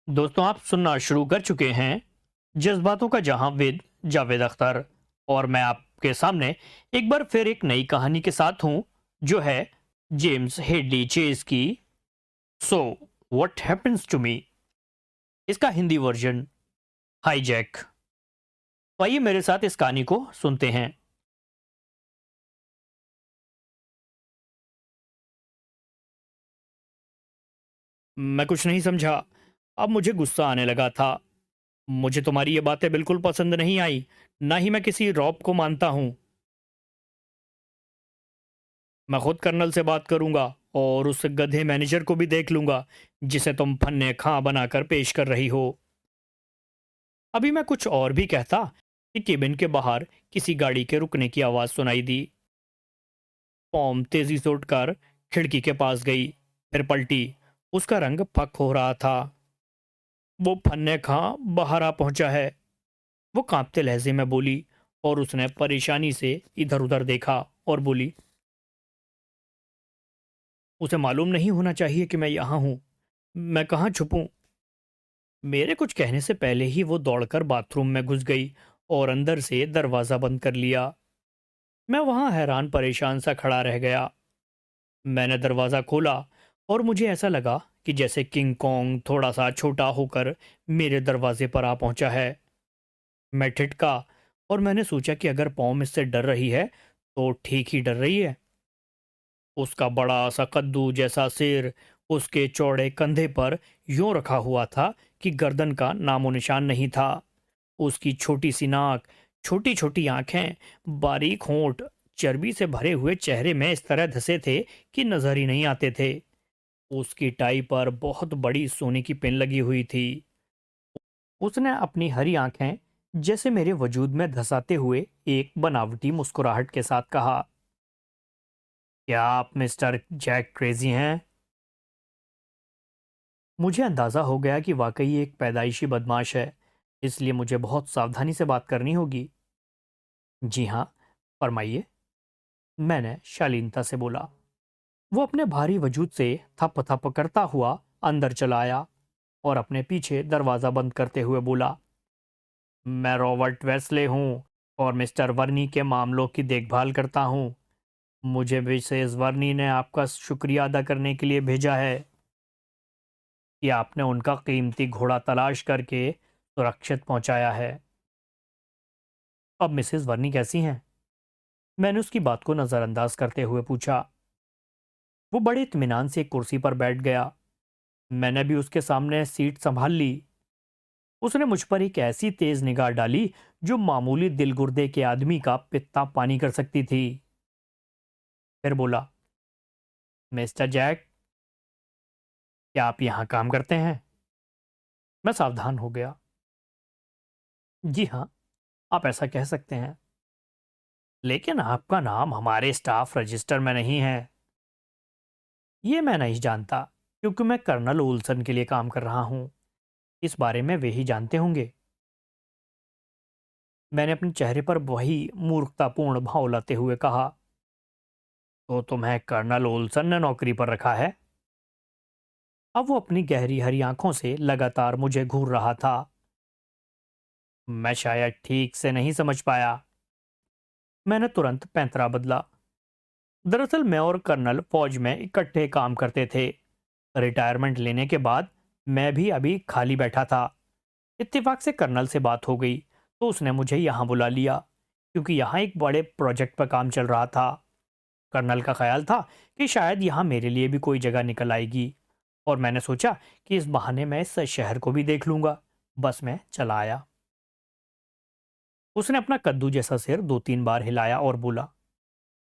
दोस्तों, आप सुनना शुरू कर चुके हैं जज्बातों का जहां विद जावेद अख्तर। और मैं आपके सामने एक बार फिर एक नई कहानी के साथ हूं, जो है जेम्स हेडली चेज की so what happens to me. इसका हिंदी वर्जन हाईजैक। तो आइए मेरे साथ इस कहानी को सुनते हैं। मैं कुछ नहीं समझा। अब मुझे गुस्सा आने लगा था। मुझे तुम्हारी ये बातें बिल्कुल पसंद नहीं आई। ना ही मैं किसी रॉब को मानता हूं। मैं खुद कर्नल से बात करूंगा और उस गधे मैनेजर को भी देख लूंगा जिसे तुम फन्ने खां बनाकर पेश कर रही हो। अभी मैं कुछ और भी कहता कि केबिन के बाहर किसी गाड़ी के रुकने की आवाज सुनाई दी। पॉम तेजी से उठकर खिड़की के पास गई, फिर पलटी। उसका रंग फक हो रहा था। वो फन्ने खां बाहर आ पहुंचा है, वो कांपते लहजे में बोली। और उसने परेशानी से इधर उधर देखा और बोली, उसे मालूम नहीं होना चाहिए कि मैं यहां हूं। मैं कहाँ छुपूं? मेरे कुछ कहने से पहले ही वो दौड़कर बाथरूम में घुस गई और अंदर से दरवाजा बंद कर लिया। मैं वहां हैरान परेशान सा खड़ा रह गया। मैंने दरवाजा खोला और मुझे ऐसा लगा कि जैसे किंग कॉन्ग थोड़ा सा छोटा होकर मेरे दरवाजे पर आ पहुंचा है। मैं ठिठका और मैंने सोचा कि अगर पॉम इससे डर रही है तो ठीक ही डर रही है। उसका बड़ा सा कद्दू जैसा सिर उसके चौड़े कंधे पर यूं रखा हुआ था कि गर्दन का नामो निशान नहीं था। उसकी छोटी सी नाक, छोटी छोटी आंखें, बारीक होंठ चर्बी से भरे हुए चेहरे में इस तरह धसे थे कि नजर ही नहीं आते थे। उसकी टाई पर बहुत बड़ी सोने की पिन लगी हुई थी। उसने अपनी हरी आंखें जैसे मेरे वजूद में धसाते हुए एक बनावटी मुस्कुराहट के साथ कहा, क्या आप मिस्टर जैक क्रेजी हैं? मुझे अंदाजा हो गया कि वाकई एक पैदाइशी बदमाश है, इसलिए मुझे बहुत सावधानी से बात करनी होगी। जी हाँ, फरमाइए, मैंने शालीनता से बोला। वो अपने भारी वजूद से थप थप करता हुआ अंदर चला आया और अपने पीछे दरवाजा बंद करते हुए बोला, मैं रॉबर्ट वेस्ले हूँ और मिस्टर वर्नी के मामलों की देखभाल करता हूँ। मुझे मिसेस वर्नी ने आपका शुक्रिया अदा करने के लिए भेजा है कि आपने उनका कीमती घोड़ा तलाश करके सुरक्षित पहुंचाया है। अब मिसेस वर्नी कैसी हैं? मैंने उसकी बात को नजरअंदाज करते हुए पूछा। वो बड़े इत्मीनान से एक कुर्सी पर बैठ गया। मैंने भी उसके सामने सीट संभाल ली। उसने मुझ पर एक ऐसी तेज निगाह डाली जो मामूली दिलगुर्दे के आदमी का पित्ता पानी कर सकती थी। फिर बोला, मिस्टर जैक, क्या आप यहाँ काम करते हैं? मैं सावधान हो गया। जी हाँ, आप ऐसा कह सकते हैं, लेकिन आपका नाम हमारे स्टाफ रजिस्टर में नहीं है। ये मैं नहीं जानता, क्योंकि मैं कर्नल ओल्सन के लिए काम कर रहा हूँ। इस बारे में वे ही जानते होंगे। मैंने अपने चेहरे पर वही मूर्खतापूर्ण भाव लाते हुए कहा, तो तुम्हें कर्नल ओल्सन ने नौकरी पर रखा है? अब वो अपनी गहरी हरी आंखों से लगातार मुझे घूर रहा था। मैं शायद ठीक से नहीं समझ पाया। मैंने तुरंत पैंतरा बदला। दरअसल मैं और कर्नल फौज में इकट्ठे काम करते थे। रिटायरमेंट लेने के बाद मैं भी अभी खाली बैठा था। इत्तेफाक से कर्नल से बात हो गई तो उसने मुझे यहाँ बुला लिया, क्योंकि यहाँ एक बड़े प्रोजेक्ट पर काम चल रहा था। कर्नल का ख्याल था कि शायद यहाँ मेरे लिए भी कोई जगह निकल आएगी, और मैंने सोचा कि इस बहाने मैं इस शहर को भी देख लूंगा। बस मैं चला आया। उसने अपना कद्दू जैसा सिर दो तीन बार हिलाया और बोला,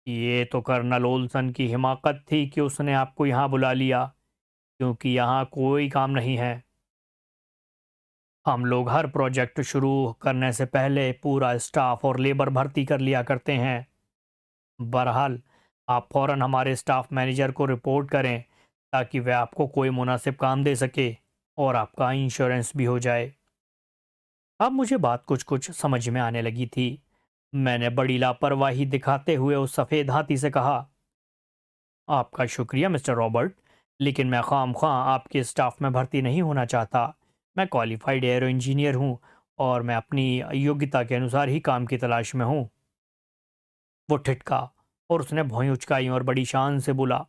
ये तो कर्नल ओल्सन की हिमाकत थी कि उसने आपको यहाँ बुला लिया, क्योंकि यहाँ कोई काम नहीं है। हम लोग हर प्रोजेक्ट शुरू करने से पहले पूरा स्टाफ और लेबर भर्ती कर लिया करते हैं। बहरहाल, आप फौरन हमारे स्टाफ मैनेजर को रिपोर्ट करें ताकि वह आपको कोई मुनासिब काम दे सके और आपका इंश्योरेंस भी हो जाए। अब मुझे बात कुछ कुछ समझ में आने लगी थी। मैंने बड़ी लापरवाही दिखाते हुए उस सफ़ेद हाथी से कहा, आपका शुक्रिया मिस्टर रॉबर्ट, लेकिन मैं खाम ख्वाह आपके स्टाफ में भर्ती नहीं होना चाहता, मैं क्वालिफाइड एरो इंजीनियर हूँ और मैं अपनी योग्यता के अनुसार ही काम की तलाश में हूँ। वो ठिठका और उसने भौं उचकाई और बड़ी शान से बोला,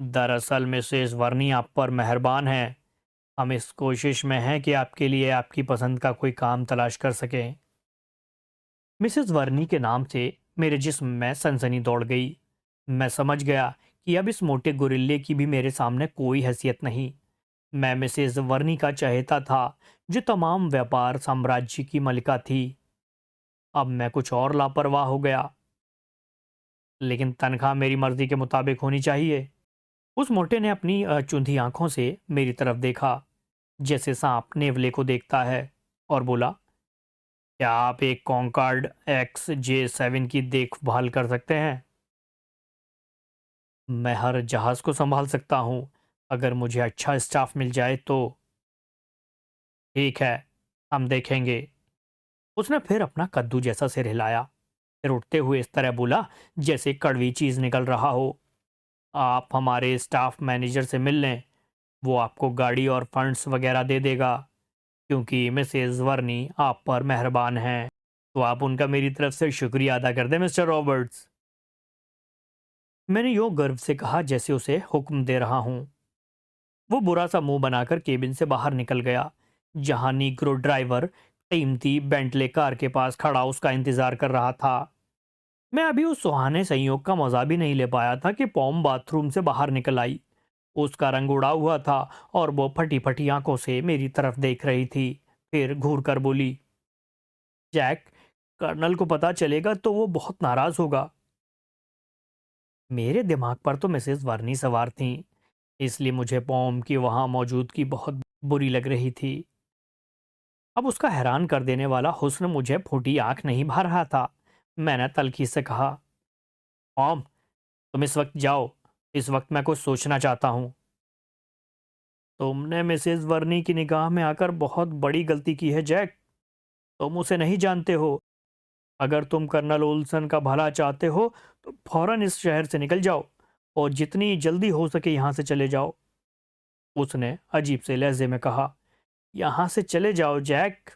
दरअसल मिसेस वर्नी आप पर मेहरबान हैं। हम इस कोशिश में हैं कि आपके लिए आपकी पसंद का कोई काम तलाश कर सकें। मिसेस वर्नी के नाम से मेरे जिस्म में सनसनी दौड़ गई। मैं समझ गया कि अब इस मोटे गुरिल्ले की भी मेरे सामने कोई हैसियत नहीं। मैं मिसेस वर्नी का चहेता था, जो तमाम व्यापार साम्राज्य की मलिका थी। अब मैं कुछ और लापरवाह हो गया। लेकिन तनख्वाह मेरी मर्जी के मुताबिक होनी चाहिए। उस मोटे ने अपनी चुंधी आंखों से मेरी तरफ देखा, जैसे सांप नेवले को देखता है, और बोला, क्या आप एक कॉन्कॉर्ड XJ7 की देखभाल कर सकते हैं? मैं हर जहाज को संभाल सकता हूँ, अगर मुझे अच्छा स्टाफ मिल जाए तो। ठीक है, हम देखेंगे। उसने फिर अपना कद्दू जैसा सिर हिलाया, फिर उठते हुए इस तरह बोला जैसे कड़वी चीज निकल रहा हो, आप हमारे स्टाफ मैनेजर से मिल लें। वो आपको गाड़ी और फंड्स वगैरह दे देगा, क्योंकि मिसेज वर्नी आप पर मेहरबान हैं। तो आप उनका मेरी तरफ से शुक्रिया अदा कर दें, मिस्टर रॉबर्ट्स। मैंने यो गर्व से कहा जैसे उसे हुक्म दे रहा हूं। वो बुरा सा मुंह बनाकर केबिन से बाहर निकल गया, जहां नीग्रो ड्राइवर कीमती बेंटले कार के पास खड़ा उसका इंतजार कर रहा था। मैं अभी उस सुहाने संयोग का मजा भी नहीं ले पाया था कि पॉम बाथरूम से बाहर निकल आई। उसका रंग उड़ा हुआ था और वो फटी फटी आंखों से मेरी तरफ देख रही थी। फिर घूर कर बोली, जैक, कर्नल को पता चलेगा तो वो बहुत नाराज होगा। मेरे दिमाग पर तो मिसेस वर्नी सवार थी, इसलिए मुझे पॉम की वहां मौजूदगी बहुत बुरी लग रही थी। अब उसका हैरान कर देने वाला हुस्न मुझे फूटी आंख नहीं भा रहा था। मैंने तल्खी से कहा, पॉम, तुम इस वक्त जाओ, इस वक्त मैं कुछ सोचना चाहता हूँ। तुमने मिसेस वर्नी की निगाह में आकर बहुत बड़ी गलती की है, जैक। तुम उसे नहीं जानते हो। अगर तुम कर्नल ओल्सन का भला चाहते हो तो फौरन इस शहर से निकल जाओ और जितनी जल्दी हो सके यहाँ से चले जाओ। उसने अजीब से लहजे में कहा, यहाँ से चले जाओ जैक।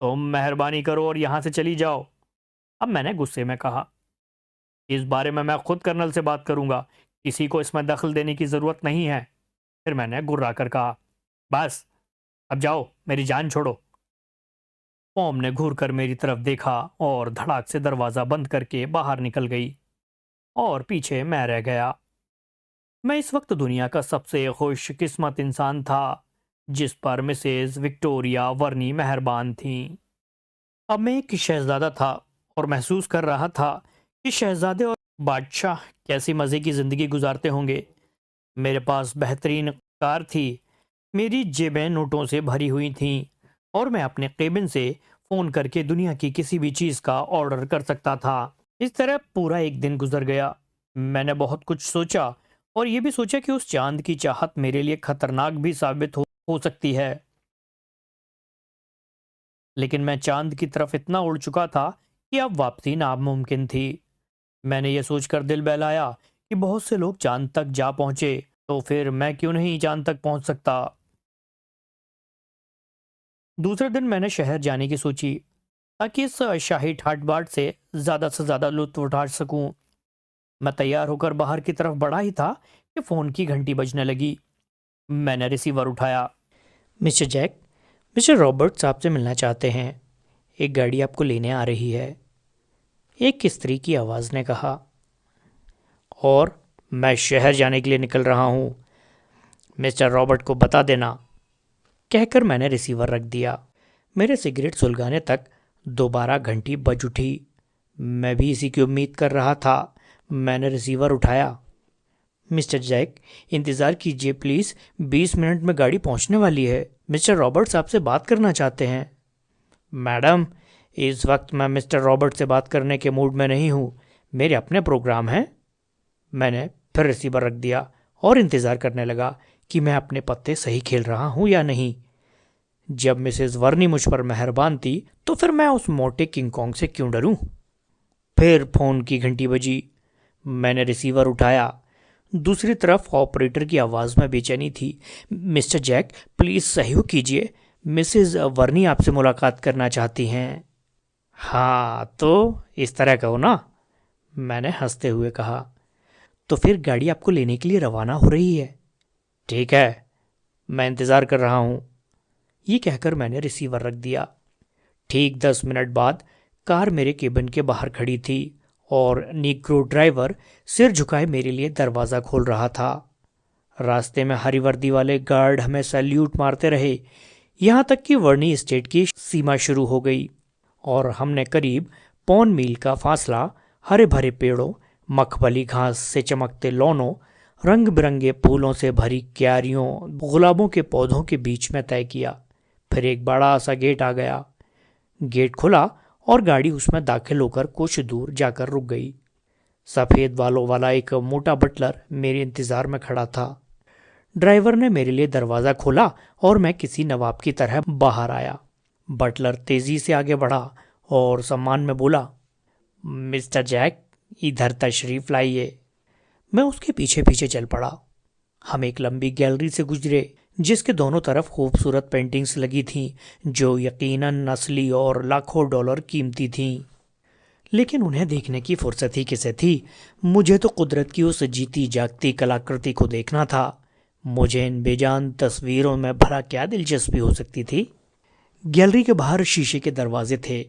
तुम मेहरबानी करो और यहाँ से चली जाओ। अब मैंने गुस्से में कहा, इस बारे में मैं खुद कर्नल से बात करूंगा, किसी को इसमें दखल देने की जरूरत नहीं है। फिर मैंने गुर्रा कर कहा, बस, अब जाओ, मेरी जान छोड़ो। पॉम ने घूर कर मेरी तरफ देखा और धड़ाक से दरवाजा बंद करके बाहर निकल गई, और पीछे मैं रह गया। मैं इस वक्त दुनिया का सबसे खुशकिस्मत इंसान था जिस पर मिसेज विक्टोरिया वर्नी मेहरबान थीं। अब मैं एक शहजादा था और महसूस कर रहा था कि शहजादे और बादशाह कैसी मज़े की ज़िंदगी गुजारते होंगे। मेरे पास बेहतरीन कार थी, मेरी जेबें नोटों से भरी हुई थीं, और मैं अपने केबिन से फ़ोन करके दुनिया की किसी भी चीज़ का ऑर्डर कर सकता था। इस तरह पूरा एक दिन गुजर गया। मैंने बहुत कुछ सोचा, और ये भी सोचा कि उस चांद की चाहत मेरे लिए खतरनाक भी साबित हो सकती है। लेकिन मैं चांद की तरफ इतना उड़ चुका था कि अब वापसी नामुमकिन थी। मैंने ये सोचकर दिल बहलाया कि बहुत से लोग चांद तक जा पहुंचे, तो फिर मैं क्यों नहीं चांद तक पहुंच सकता। दूसरे दिन मैंने शहर जाने की सोची, ताकि इस शाही ठाट बाट से ज़्यादा लुत्फ उठा सकूं। मैं तैयार होकर बाहर की तरफ बढ़ा ही था कि फ़ोन की घंटी बजने लगी। मैंने रिसीवर उठाया। मिस्टर जैक, मिस्टर रॉबर्ट्स आपसे मिलना चाहते हैं। एक गाड़ी आपको लेने आ रही है, एक स्त्री की आवाज़ ने कहा। और मैं शहर जाने के लिए निकल रहा हूँ, मिस्टर रॉबर्ट को बता देना, कहकर मैंने रिसीवर रख दिया। मेरे सिगरेट सुलगाने तक दोबारा घंटी बज उठी। मैं भी इसी की उम्मीद कर रहा था। मैंने रिसीवर उठाया। मिस्टर जैक, इंतज़ार कीजिए प्लीज़, 20 मिनट में गाड़ी पहुंचने वाली है। मिस्टर रॉबर्ट्स आपसे बात करना चाहते हैं। मैडम, इस वक्त मैं मिस्टर रॉबर्ट से बात करने के मूड में नहीं हूँ, मेरे अपने प्रोग्राम हैं। मैंने फिर रिसीवर रख दिया और इंतज़ार करने लगा कि मैं अपने पत्ते सही खेल रहा हूँ या नहीं। जब मिसेस वर्नी मुझ पर मेहरबान थी, तो फिर मैं उस मोटे किंग कॉन्ग से क्यों डरूं। फिर फ़ोन की घंटी बजी। मैंने रिसीवर उठाया। दूसरी तरफ ऑपरेटर की आवाज़ में बेचैनी थी। मिस्टर जैक, प्लीज़ सहयोग कीजिए, मिसेज वर्नी आपसे मुलाकात करना चाहती हैं। हाँ तो इस तरह कहो ना, मैंने हंसते हुए कहा। तो फिर गाड़ी आपको लेने के लिए रवाना हो रही है। ठीक है, मैं इंतज़ार कर रहा हूँ। ये कहकर मैंने रिसीवर रख दिया। ठीक 10 मिनट बाद कार मेरे केबिन के बाहर खड़ी थी और नीग्रो ड्राइवर सिर झुकाए मेरे लिए दरवाज़ा खोल रहा था। रास्ते में हरी वर्दी वाले गार्ड हमें सैल्यूट मारते रहे, यहाँ तक कि वर्नी स्टेट की सीमा शुरू हो गई और हमने करीब 1.25 मील का फासला हरे भरे पेड़ों, मखमली घास से चमकते लॉनों, रंग बिरंगे फूलों से भरी क्यारियों, गुलाबों के पौधों के बीच में तय किया। फिर एक बड़ा सा गेट आ गया। गेट खुला और गाड़ी उसमें दाखिल होकर कुछ दूर जाकर रुक गई। सफ़ेद बालों वाला एक मोटा बटलर मेरे इंतज़ार में खड़ा था। ड्राइवर ने मेरे लिए दरवाज़ा खोला और मैं किसी नवाब की तरह बाहर आया। बटलर तेज़ी से आगे बढ़ा और सम्मान में बोला, मिस्टर जैक, इधर तशरीफ़ लाइए। मैं उसके पीछे पीछे चल पड़ा। हम एक लंबी गैलरी से गुजरे जिसके दोनों तरफ खूबसूरत पेंटिंग्स लगी थीं जो यकीनन असली और लाखों डॉलर कीमती थीं। लेकिन उन्हें देखने की फुर्सत ही किसे थी। मुझे तो कुदरत की उस जीती जागती कलाकृति को देखना था। मुझे इन बेजान तस्वीरों में भला क्या दिलचस्पी हो सकती थी। गैलरी के बाहर शीशे के दरवाजे थे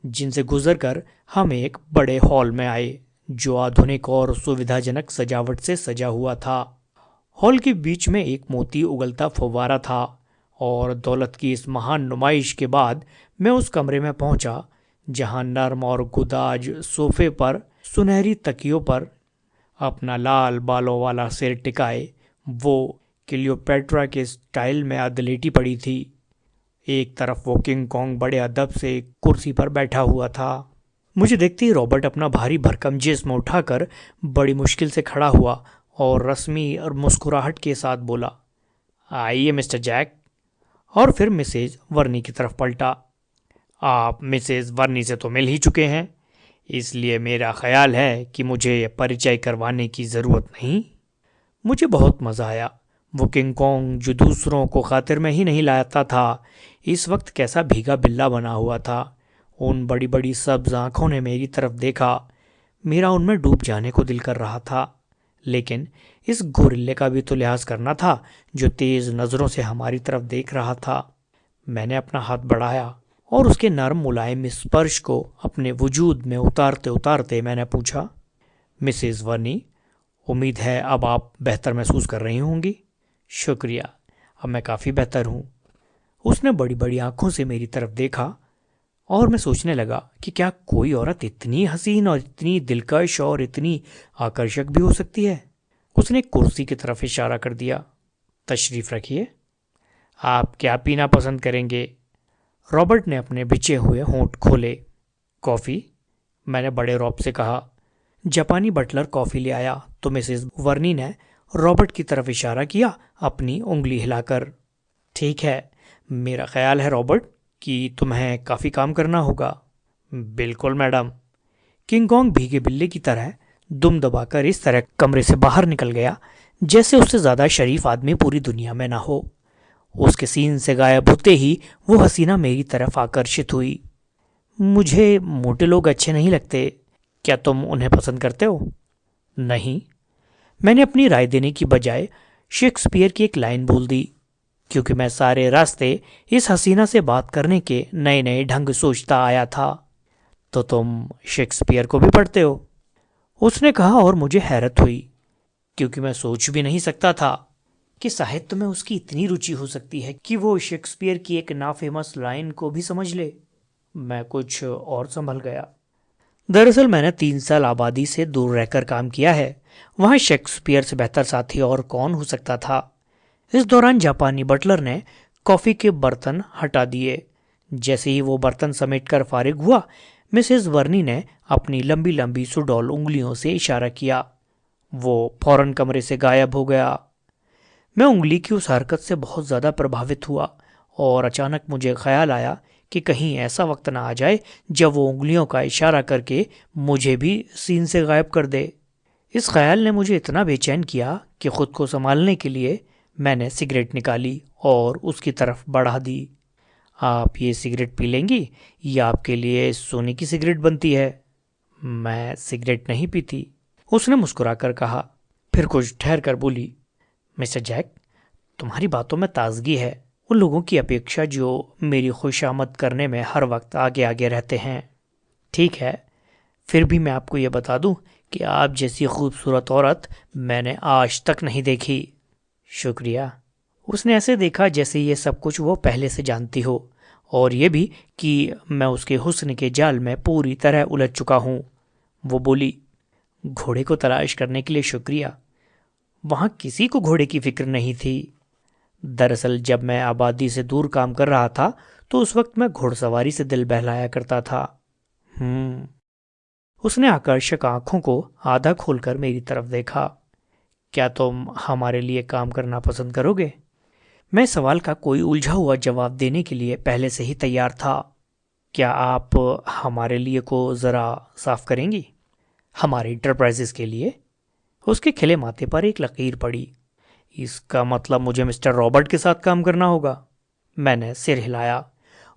जिनसे गुजरकर हम एक बड़े हॉल में आए जो आधुनिक और सुविधाजनक सजावट से सजा हुआ था। हॉल के बीच में एक मोती उगलता फव्वारा था और दौलत की इस महान नुमाइश के बाद मैं उस कमरे में पहुंचा जहां नर्म और गुदाज सोफे पर सुनहरी तकियों पर अपना लाल बालों वाला सिर टिकाए वो क्लियोपेट्रा के स्टाइल में अदलेटी पड़ी थी। एक तरफ वो किंग कॉन्ग बड़े अदब से कुर्सी पर बैठा हुआ था। मुझे देखते ही रॉबर्ट अपना भारी भरकम जिस्म उठाकर बड़ी मुश्किल से खड़ा हुआ और रस्मी और मुस्कुराहट के साथ बोला, आइए मिस्टर जैक। और फिर मिसेज वर्नी की तरफ पलटा। आप मिसेज वर्नी से तो मिल ही चुके हैं, इसलिए मेरा ख्याल है कि मुझे परिचय करवाने की ज़रूरत नहीं। मुझे बहुत मज़ा आया। वो किंग कॉन्ग जो दूसरों को खातिर में ही नहीं लाता था, इस वक्त कैसा भीगा बिल्ला बना हुआ था। उन बड़ी बड़ी सब्ज आँखों ने मेरी तरफ देखा। मेरा उनमें डूब जाने को दिल कर रहा था, लेकिन इस गोरिल्ले का भी तो लिहाज करना था जो तेज़ नज़रों से हमारी तरफ देख रहा था। मैंने अपना हाथ बढ़ाया और उसके नरम मुलायम स्पर्श को अपने वजूद में उतारते उतारते मैंने पूछा, मिसेस वर्नी, उम्मीद है अब आप बेहतर महसूस कर रही होंगी। शुक्रिया, अब मैं काफ़ी बेहतर हूँ। उसने बड़ी बड़ी आंखों से मेरी तरफ देखा और मैं सोचने लगा कि क्या कोई औरत इतनी हसीन और इतनी दिलकश और इतनी आकर्षक भी हो सकती है। उसने कुर्सी की तरफ इशारा कर दिया। तशरीफ़ रखिए, आप क्या पीना पसंद करेंगे? रॉबर्ट ने अपने बिछे हुए होंठ खोले। कॉफ़ी, मैंने बड़े रौब से कहा। जापानी बटलर कॉफ़ी ले आया तो मिसेस वर्नी ने रॉबर्ट की तरफ इशारा किया अपनी उंगली हिलाकर। ठीक है, मेरा ख्याल है रॉबर्ट कि तुम्हें काफ़ी काम करना होगा। बिल्कुल मैडम। किंग कॉन्ग भीगे बिल्ले की तरह दुम दबाकर इस तरह कमरे से बाहर निकल गया जैसे उससे ज़्यादा शरीफ आदमी पूरी दुनिया में ना हो। उसके सीन से गायब होते ही वो हसीना मेरी तरफ आकर्षित हुई। मुझे मोटे लोग अच्छे नहीं लगते, क्या तुम उन्हें पसंद करते हो? नहीं। मैंने अपनी राय देने की बजाय शेक्सपियर की एक लाइन बोल दी, क्योंकि मैं सारे रास्ते इस हसीना से बात करने के नए नए ढंग सोचता आया था। तो तुम शेक्सपियर को भी पढ़ते हो? उसने कहा और मुझे हैरत हुई, क्योंकि मैं सोच भी नहीं सकता था कि साहित्य में उसकी इतनी रुचि हो सकती है कि वो शेक्सपियर की एक नाफेमस लाइन को भी समझ ले। मैं कुछ और संभल गया। दरअसल मैंने 3 साल आबादी से दूर रहकर काम किया है। वहाँ शेक्सपियर से बेहतर साथी और कौन हो सकता था। इस दौरान जापानी बटलर ने कॉफ़ी के बर्तन हटा दिए। जैसे ही वो बर्तन समेटकर फारिग हुआ, मिसेस वर्नी ने अपनी लंबी लंबी सुडौल उंगलियों से इशारा किया। वो फौरन कमरे से गायब हो गया। मैं उंगली की उस हरकत से बहुत ज़्यादा प्रभावित हुआ और अचानक मुझे ख्याल आया कि कहीं ऐसा वक्त ना आ जाए जब वो उंगलियों का इशारा करके मुझे भी सीन से गायब कर दे। इस ख्याल ने मुझे इतना बेचैन किया कि खुद को संभालने के लिए मैंने सिगरेट निकाली और उसकी तरफ बढ़ा दी। आप ये सिगरेट पी लेंगी या आपके लिए सोने की सिगरेट बनती है? मैं सिगरेट नहीं पीती, उसने मुस्कुराकर कहा। फिर कुछ ठहर कर बोली, मिस्टर जैक, तुम्हारी बातों में ताजगी है, उन लोगों की अपेक्षा जो मेरी खुशामद करने में हर वक्त आगे आगे रहते हैं। ठीक है, फिर भी मैं आपको ये बता दूं कि आप जैसी खूबसूरत औरत मैंने आज तक नहीं देखी। शुक्रिया। उसने ऐसे देखा जैसे ये सब कुछ वो पहले से जानती हो, और ये भी कि मैं उसके हुस्न के जाल में पूरी तरह उलझ चुका हूँ। वो बोली, घोड़े को तलाश करने के लिए शुक्रिया। वहाँ किसी को घोड़े की फिक्र नहीं थी। दरअसल जब मैं आबादी से दूर काम कर रहा था तो उस वक्त मैं घुड़सवारी से दिल बहलाया करता था। उसने आकर्षक आंखों को आधा खोलकर मेरी तरफ देखा। क्या तुम हमारे लिए काम करना पसंद करोगे? मैं सवाल का कोई उलझा हुआ जवाब देने के लिए पहले से ही तैयार था। क्या आप हमारे लिए को ज़रा साफ करेंगी? हमारे इंटरप्राइजेस के लिए? उसके खिले माथे पर एक लकीर पड़ी। इसका मतलब मुझे मिस्टर रॉबर्ट के साथ काम करना होगा। मैंने सिर हिलाया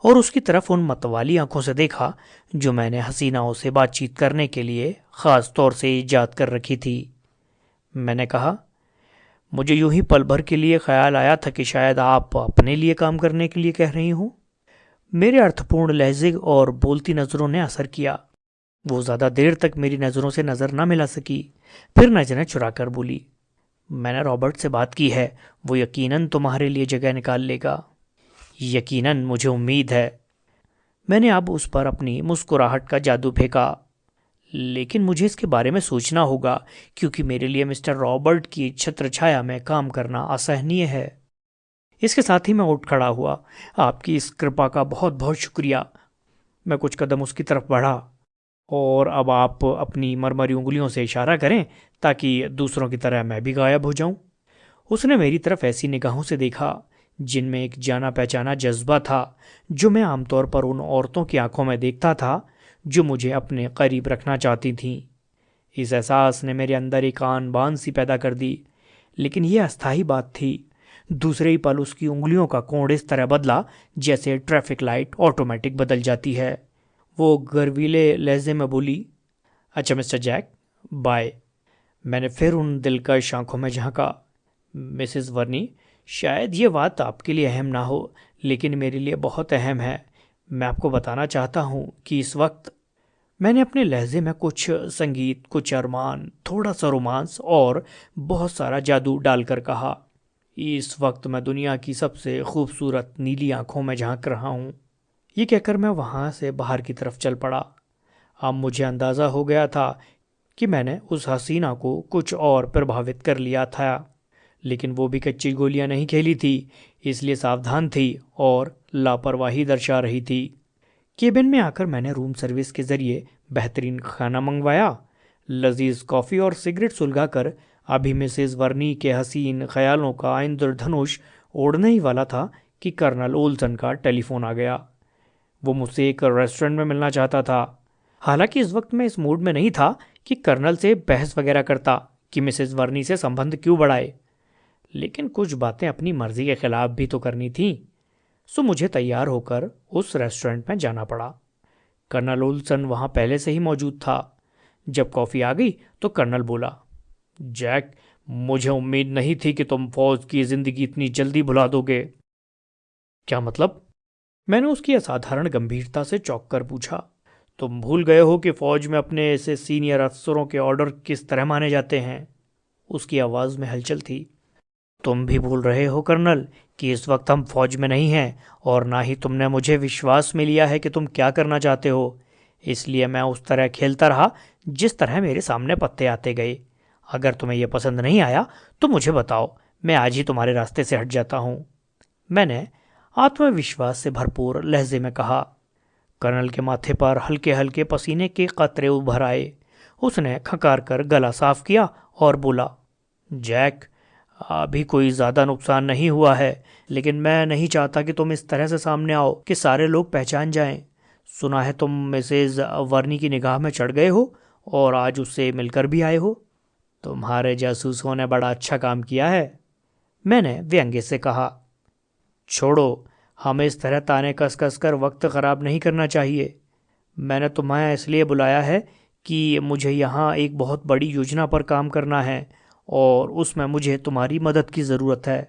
और उसकी तरफ उन मतवाली आंखों से देखा जो मैंने हसीनाओं से बातचीत करने के लिए ख़ास तौर से ईजाद कर रखी थी। मैंने कहा, मुझे यूं ही पल भर के लिए ख्याल आया था कि शायद आप अपने लिए काम करने के लिए कह रही हो। मेरे अर्थपूर्ण लहजे और बोलती नज़रों ने असर किया। वो ज़्यादा देर तक मेरी नज़रों से नज़र न मिला सकी। फिर नज़रें चुराकर बोली, मैंने रॉबर्ट से बात की है, वो यकीनन तुम्हारे लिए जगह निकाल लेगा। यकीनन, मुझे उम्मीद है। मैंने अब उस पर अपनी मुस्कुराहट का जादू फेंका। लेकिन मुझे इसके बारे में सोचना होगा, क्योंकि मेरे लिए मिस्टर रॉबर्ट की छत्रछाया में काम करना असहनीय है। इसके साथ ही मैं उठ खड़ा हुआ। आपकी इस कृपा का बहुत बहुत शुक्रिया। मैं कुछ कदम उसकी तरफ बढ़ा। और अब आप अपनी मरमरी उंगलियों से इशारा करें ताकि दूसरों की तरह मैं भी गायब हो जाऊं। उसने मेरी तरफ ऐसी निगाहों से देखा जिनमें एक जाना पहचाना जज्बा था जो मैं आमतौर पर उन औरतों की आंखों में देखता था जो मुझे अपने करीब रखना चाहती थीं। इस एहसास ने मेरे अंदर एक आन बान सी पैदा कर दी, लेकिन यह अस्थायी बात थी। दूसरे ही पल उसकी उंगलियों का कोण इस तरह बदला जैसे ट्रैफिक लाइट ऑटोमेटिक बदल जाती है। वो गर्वीले लहजे में बोली, अच्छा मिस्टर जैक, बाय। मैंने फिर उन दिलकश आंखों में झांका। मिसेस वर्नी, शायद ये बात आपके लिए अहम ना हो, लेकिन मेरे लिए बहुत अहम है। मैं आपको बताना चाहता हूँ कि इस वक्त मैंने अपने लहजे में कुछ संगीत, कुछ अरमान, थोड़ा सा रोमांस और बहुत सारा जादू डालकर कहा, इस वक्त मैं दुनिया की सबसे खूबसूरत नीली आंखों में झांक रहा हूँ। ये कहकर मैं वहाँ से बाहर की तरफ चल पड़ा। अब मुझे अंदाज़ा हो गया था कि मैंने उस हसीना को कुछ और प्रभावित कर लिया था, लेकिन वो भी कच्ची गोलियां नहीं खेली थी, इसलिए सावधान थी और लापरवाही दर्शा रही थी। केबिन में आकर मैंने रूम सर्विस के ज़रिए बेहतरीन खाना मंगवाया। लजीज कॉफ़ी और सिगरेट सुलगाकर अभी मिसेस वर्नी के हसीन ख्यालों का इंद्रधनुष ओढ़ने ही वाला था कि कर्नल ओल्सन का टेलीफोन आ गया। वो मुझसे एक रेस्टोरेंट में मिलना चाहता था। हालांकि इस वक्त मैं इस मूड में नहीं था कि कर्नल से बहस वगैरह करता कि मिसेस वर्नी से संबंध क्यों बढ़ाए, लेकिन कुछ बातें अपनी मर्जी के खिलाफ भी तो करनी थीं। सो मुझे तैयार होकर उस रेस्टोरेंट में जाना पड़ा। कर्नल ओल्सन वहाँ पहले से ही मौजूद था। जब कॉफ़ी आ गई तो कर्नल बोला, जैक, मुझे उम्मीद नहीं थी कि तुम फौज की ज़िंदगी इतनी जल्दी भुला दोगे। क्या मतलब? मैंने उसकी असाधारण गंभीरता से चौंक कर पूछा। तुम भूल गए हो कि फौज में अपने ऐसे सीनियर अफसरों के ऑर्डर किस तरह माने जाते हैं? उसकी आवाज़ में हलचल थी। तुम भी भूल रहे हो कर्नल कि इस वक्त हम फौज में नहीं हैं, और ना ही तुमने मुझे विश्वास में लिया है कि तुम क्या करना चाहते हो। इसलिए मैं उस तरह खेलता रहा जिस तरह मेरे सामने पत्ते आते गए। अगर तुम्हें यह पसंद नहीं आया तो मुझे बताओ, मैं आज ही तुम्हारे रास्ते से हट जाता हूँ। मैंने आत्मविश्वास से भरपूर लहजे में कहा। कर्नल के माथे पर हल्के हल्के पसीने के कतरे उभर आए। उसने खकार कर गला साफ किया और बोला, जैक, अभी कोई ज़्यादा नुकसान नहीं हुआ है, लेकिन मैं नहीं चाहता कि तुम इस तरह से सामने आओ कि सारे लोग पहचान जाएं। सुना है तुम मिसेज वर्नी की निगाह में चढ़ गए हो और आज उससे मिलकर भी आए हो। तुम्हारे जासूसों ने बड़ा अच्छा काम किया है, मैंने व्यंग्य से कहा। छोड़ो, हमें इस तरह ताने कस कस कर वक्त ख़राब नहीं करना चाहिए। मैंने तुम्हें इसलिए बुलाया है कि मुझे यहाँ एक बहुत बड़ी योजना पर काम करना है और उसमें मुझे तुम्हारी मदद की ज़रूरत है।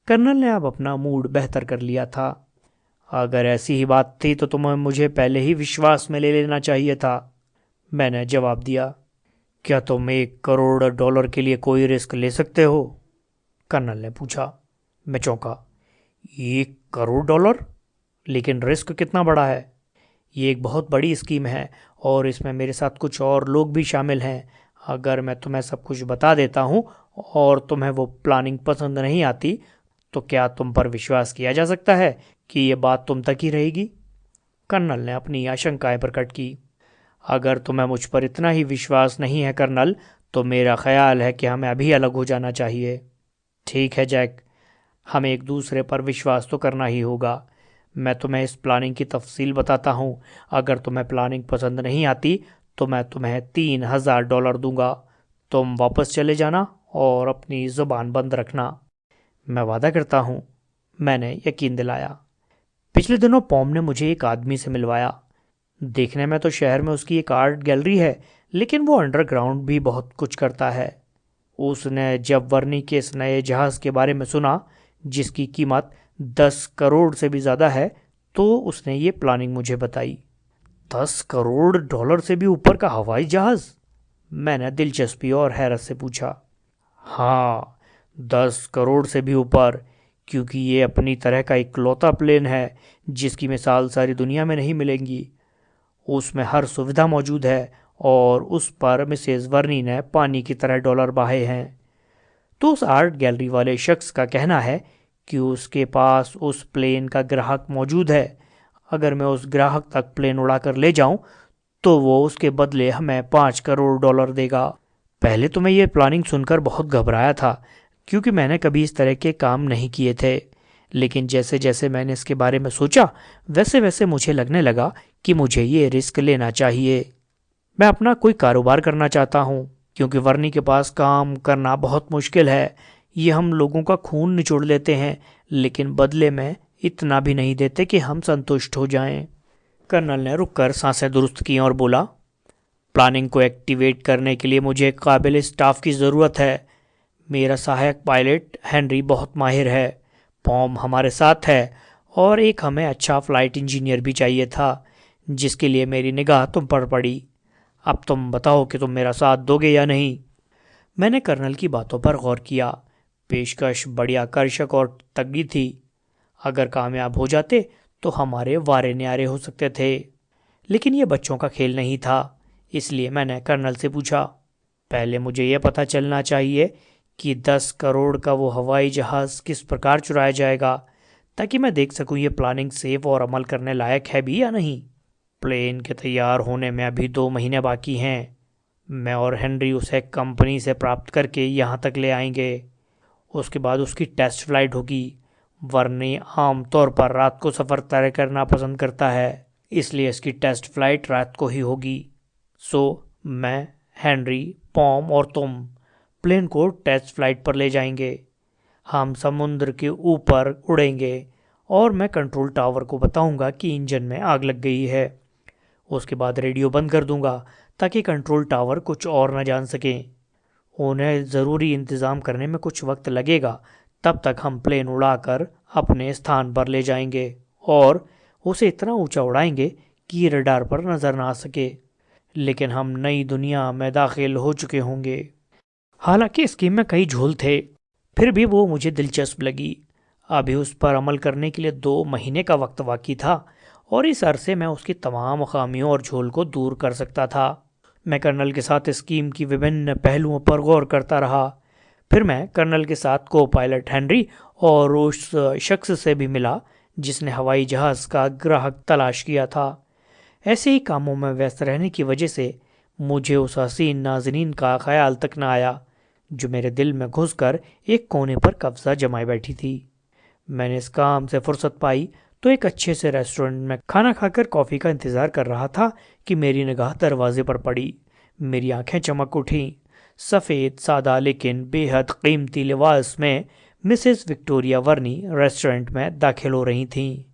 कर्नल ने अब अपना मूड बेहतर कर लिया था। अगर ऐसी ही बात थी तो तुम्हें मुझे पहले ही विश्वास में ले लेना चाहिए था, मैंने जवाब दिया। क्या तुम $1 करोड़ के लिए कोई रिस्क ले सकते हो? कर्नल ने पूछा। मैं चौंका। $1 करोड़? लेकिन रिस्क कितना बड़ा है? ये एक बहुत बड़ी स्कीम है और इसमें मेरे साथ कुछ और लोग भी शामिल हैं। अगर मैं तुम्हें सब कुछ बता देता हूँ और तुम्हें वो प्लानिंग पसंद नहीं आती, तो क्या तुम पर विश्वास किया जा सकता है कि ये बात तुम तक ही रहेगी? कर्नल ने अपनी आशंकाएं प्रकट की। अगर तुम्हें मुझ पर इतना ही विश्वास नहीं है कर्नल, तो मेरा ख्याल है कि हमें अभी अलग हो जाना चाहिए। ठीक है जैक, हमें एक दूसरे पर विश्वास तो करना ही होगा। मैं तुम्हें इस प्लानिंग की तफसील बताता हूँ। अगर तुम्हें प्लानिंग पसंद नहीं आती तो मैं तुम्हें $3000 दूंगा। तुम वापस चले जाना और अपनी ज़ुबान बंद रखना। मैं वादा करता हूँ, मैंने यकीन दिलाया। पिछले दिनों पॉम ने मुझे एक आदमी से मिलवाया। देखने में तो शहर में उसकी एक आर्ट गैलरी है, लेकिन वो अंडरग्राउंड भी बहुत कुछ करता है। उसने जब वर्नी के इस नए जहाज़ के बारे में सुना, जिसकी कीमत 10 करोड़ से भी ज़्यादा है, तो उसने ये प्लानिंग मुझे बताई। $10 करोड़ से भी ऊपर का हवाई जहाज़? मैंने दिलचस्पी और हैरत से पूछा। हाँ, 10 करोड़ से भी ऊपर, क्योंकि ये अपनी तरह का इकलौता प्लेन है जिसकी मिसाल सारी दुनिया में नहीं मिलेंगी। उसमें हर सुविधा मौजूद है और उस पर मिसेस वर्नी ने पानी की तरह डॉलर बहाए हैं। तो उस आर्ट गैलरी वाले शख्स का कहना है कि उसके पास उस प्लेन का ग्राहक मौजूद है। अगर मैं उस ग्राहक तक प्लेन उड़ाकर ले जाऊं, तो वो उसके बदले हमें $5 करोड़ देगा। पहले तो मैं ये प्लानिंग सुनकर बहुत घबराया था, क्योंकि मैंने कभी इस तरह के काम नहीं किए थे। लेकिन जैसे जैसे मैंने इसके बारे में सोचा, वैसे वैसे मुझे लगने लगा कि मुझे ये रिस्क लेना चाहिए। मैं अपना कोई कारोबार करना चाहता हूँ, क्योंकि वर्नी के पास काम करना बहुत मुश्किल है। ये हम लोगों का खून निचोड़ लेते हैं, लेकिन बदले में इतना भी नहीं देते कि हम संतुष्ट हो जाएं। कर्नल ने रुककर सांसें दुरुस्त की और बोला, प्लानिंग को एक्टिवेट करने के लिए मुझे एक काबिल स्टाफ की ज़रूरत है। मेरा सहायक पायलट हेनरी बहुत माहिर है, पॉम हमारे साथ है और एक हमें अच्छा फ्लाइट इंजीनियर भी चाहिए था, जिसके लिए मेरी निगाह तुम पर पड़ी। अब तुम बताओ कि तुम मेरा साथ दोगे या नहीं। मैंने कर्नल की बातों पर गौर किया। पेशकश बड़ी आकर्षक और तगड़ी थी। अगर कामयाब हो जाते तो हमारे वारे न्यारे हो सकते थे। लेकिन यह बच्चों का खेल नहीं था, इसलिए मैंने कर्नल से पूछा, पहले मुझे यह पता चलना चाहिए कि 10 करोड़ का वो हवाई जहाज़ किस प्रकार चुराया जाएगा, ताकि मैं देख सकूं ये प्लानिंग सेफ और अमल करने लायक है भी या नहीं। प्लेन के तैयार होने में अभी 2 महीने बाकी हैं। मैं और हेनरी उसे कंपनी से प्राप्त करके यहाँ तक ले आएंगे। उसके बाद उसकी टेस्ट फ्लाइट होगी। वर्नी आम तौर पर रात को सफ़र तय करना पसंद करता है, इसलिए इसकी टेस्ट फ्लाइट रात को ही होगी। सो मैं, हेनरी, पॉम और तुम प्लेन को टेस्ट फ्लाइट पर ले जाएंगे। हम समुद्र के ऊपर उड़ेंगे और मैं कंट्रोल टावर को बताऊंगा कि इंजन में आग लग गई है। उसके बाद रेडियो बंद कर दूंगा ताकि कंट्रोल टावर कुछ और न जान सकें। उन्हें ज़रूरी इंतज़ाम करने में कुछ वक्त लगेगा। तब तक हम प्लेन उड़ाकर अपने स्थान पर ले जाएंगे और उसे इतना ऊंचा उड़ाएंगे कि रडार पर नज़र ना आ सके। लेकिन हम नई दुनिया में दाखिल हो चुके होंगे। हालांकि स्कीम में कई झोल थे, फिर भी वो मुझे दिलचस्प लगी। अभी उस पर अमल करने के लिए 2 महीने का वक्त बाकी था और इस अरसे में उसकी तमाम खामियों और झोल को दूर कर सकता था। मैं कर्नल के साथ स्कीम की विभिन्न पहलुओं पर गौर करता रहा। फिर मैं कर्नल के साथ को पायलट हेनरी और उस शख्स से भी मिला जिसने हवाई जहाज़ का ग्राहक तलाश किया था। ऐसे ही कामों में व्यस्त रहने की वजह से मुझे उस हसीन नाज़नीन का ख्याल तक न आया, जो मेरे दिल में घुसकर एक कोने पर कब्जा जमाए बैठी थी। मैंने इस काम से फुर्सत पाई तो एक अच्छे से रेस्टोरेंट में खाना खाकर कॉफ़ी का इंतज़ार कर रहा था कि मेरी निगाह दरवाजे पर पड़ी। मेरी आंखें चमक उठीं। सफ़ेद सादा लेकिन बेहद कीमती लिबास में मिसेस विक्टोरिया वर्नी रेस्टोरेंट में दाखिल हो रही थीं।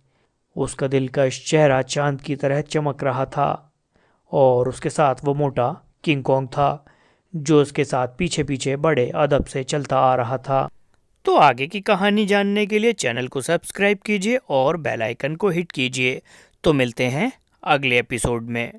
उसका दिलकश चेहरा चांद की तरह चमक रहा था और उसके साथ वो मोटा किंग कॉन्ग था जो उसके साथ पीछे पीछे बड़े अदब से चलता आ रहा था। तो आगे की कहानी जानने के लिए चैनल को सब्सक्राइब कीजिए और बेल आइकन को हिट कीजिए। तो मिलते हैं अगले एपिसोड में।